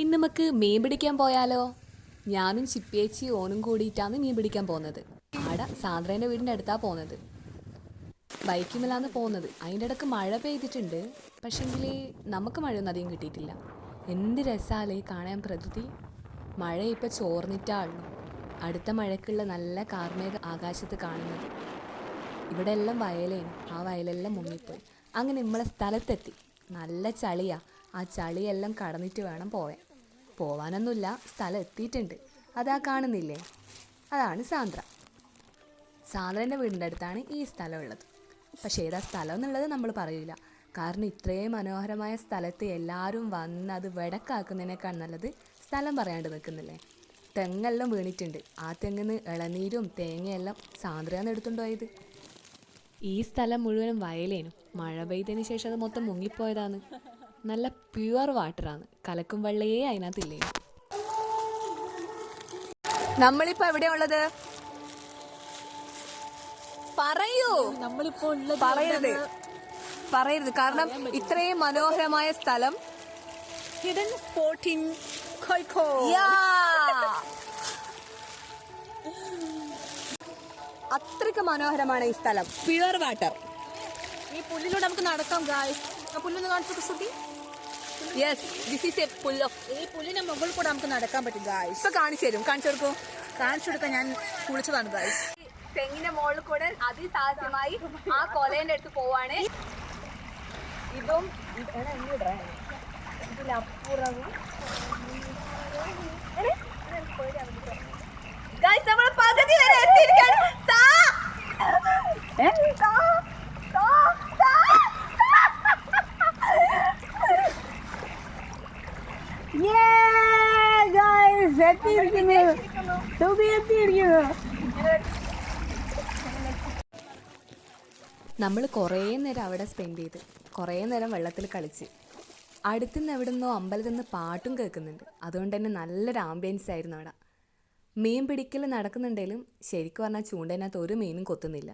ഇന്ന് നമുക്ക് മീൻ പിടിക്കാൻ പോയാലോ? ഞാനും ചിപ്പിയേച്ചി ഓനും കൂടിയിട്ടാണ് മീൻ പിടിക്കാൻ പോകുന്നത്. ആടെ സാന്ദ്രേൻ്റെ വീടിൻ്റെ അടുത്താണ് പോകുന്നത്. ബൈക്കുമേലാണ് പോകുന്നത്. അതിൻ്റെ ഇടയ്ക്ക് മഴ പെയ്തിട്ടുണ്ട്. പക്ഷെങ്കിൽ നമുക്ക് മഴയൊന്നും അധികം കിട്ടിയിട്ടില്ല. എന്ത് രസമല്ലേ കാണാൻ പ്രകൃതി. മഴ ഇപ്പോൾ ചോർന്നിട്ടാണല്ലോ. അടുത്ത മഴയ്ക്കുള്ള നല്ല കാർമേഘ ആകാശത്ത് കാണുന്നത്. ഇവിടെ എല്ലാം വയലാണ്. ആ വയലെല്ലാം മുങ്ങിപ്പോയി. അങ്ങനെ നമ്മളെ സ്ഥലത്തെത്തി. നല്ല ചളിയാ. ആ ചളിയെല്ലാം കടന്നിട്ട് വേണം പോവാനൊന്നുമില്ല, സ്ഥലം എത്തിയിട്ടുണ്ട്. അതാ കാണുന്നില്ലേ, അതാണ് സാന്ദ്രൻ്റെ വീടിൻ്റെ അടുത്താണ് ഈ സ്ഥലം ഉള്ളത്. പക്ഷേ ഏതാ സ്ഥലം എന്നുള്ളത് നമ്മൾ പറയില്ല. കാരണം ഇത്രയും മനോഹരമായ സ്ഥലത്ത് എല്ലാവരും വന്ന് അത് വെടക്കാക്കുന്നതിനേക്കാൾ നല്ലത് സ്ഥലം പറയാണ്ട് നിൽക്കുന്നില്ലേ. തെങ്ങെല്ലാം വീണിട്ടുണ്ട്. ആ തെങ്ങിന്ന് ഇളനീരും തേങ്ങയെല്ലാം സാന്ദ്രയാണ് എടുത്തുകൊണ്ടുപോയത്. ഈ സ്ഥലം മുഴുവനും വയലേനു. മഴ പെയ്തതിന് ശേഷം അത് മൊത്തം മുങ്ങിപ്പോയതാണ്. നല്ല പ്യുവർ വാട്ടറാണ്. കലക്കും വെള്ളയേ അതിനകത്തില്ലേ. നമ്മളിപ്പോ എവിടെയാ ഉള്ളത്? പറയൂ. നമ്മളിപ്പോ പറയരുത് കാരണം ഇത്രയും മനോഹരമായ സ്ഥലം ഹിഡൻ സ്പോട്ട് ഇൻ കോഴിക്കോട്. അത്രയ്ക്ക് മനോഹരമാണ് ഈ സ്ഥലം. Pure water. ഈ പുല്ലിലൂടെ നമുക്ക് നടക്കാം ഗായ്സ്. ആ പുല്ലൊന്ന് കാണിച്ചു Sudhi. Yes, this is A പുല്ല്. ഈ പുല്ലിന്റെ മുകളിൽ കൂടെ നമുക്ക് നടക്കാൻ പറ്റും ഗായ്സ്. ഇപ്പൊ കാണിച്ചു കൊടുക്കും. കാണിച്ചു കൊടുക്കാൻ ഞാൻ കുളിച്ചതാണ് ഗായ്സ്. തെങ്ങിന്റെ മുകളിൽ കൂടെ അതിസാഹസ്യമായി ആ കൊലേന്റെ അടുത്ത് പോവാണ്. ഇതും ഇതിലപ്പുറവും നമ്മൾ പകുതി വരെ എത്തിയിരിക്കുകയാണ്. നമ്മൾ കുറേ നേരം അവിടെ സ്പെൻഡ് ചെയ്ത് കുറേ നേരം വെള്ളത്തിൽ കളിച്ച് അടുത്തുനിന്ന് എവിടെ നിന്നോ അമ്പലത്തിൽ നിന്ന് പാട്ടും കേൾക്കുന്നുണ്ട്. അതുകൊണ്ട് തന്നെ നല്ലൊരു ആംബിയൻസ് ആയിരുന്നു അവിടെ. മീൻ പിടിക്കൽ നടക്കുന്നുണ്ടെങ്കിലും ശരിക്കും പറഞ്ഞാൽ ചൂണ്ടതിനകത്ത് ഒരു മീനും കൊത്തുന്നില്ല.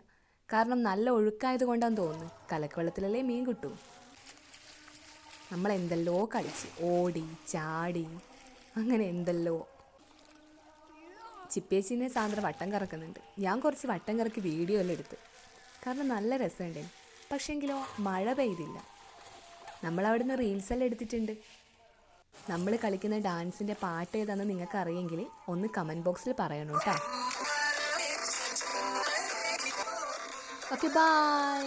കാരണം നല്ല ഒഴുക്കായത് കൊണ്ടാന്ന് തോന്നുന്നു. കലക്കവെള്ളത്തിലല്ലേ മീൻ കിട്ടും. നമ്മൾ എന്തെല്ലോ കളിച്ച് ഓടി ചാടി അങ്ങനെ എന്തെല്ലോ. ചിപ്പേച്ചിനെ സാന്ദ്ര വട്ടം കറക്കുന്നുണ്ട്. ഞാൻ കുറച്ച് വട്ടം കറക്കി വീഡിയോ എല്ലാം എടുത്ത്. കാരണം നല്ല രസമുണ്ട്. പക്ഷേങ്കിലോ മഴ പെയ്തില്ല. നമ്മളവിടെ നിന്ന് റീൽസെല്ലാം എടുത്തിട്ടുണ്ട്. നമ്മൾ കളിക്കുന്ന ഡാൻസിൻ്റെ പാട്ട് ഏതാണെന്ന് നിങ്ങൾക്ക് അറിയെങ്കിൽ ഒന്ന് കമൻറ്റ് ബോക്സിൽ പറയണം കേട്ടോ. Okay, by.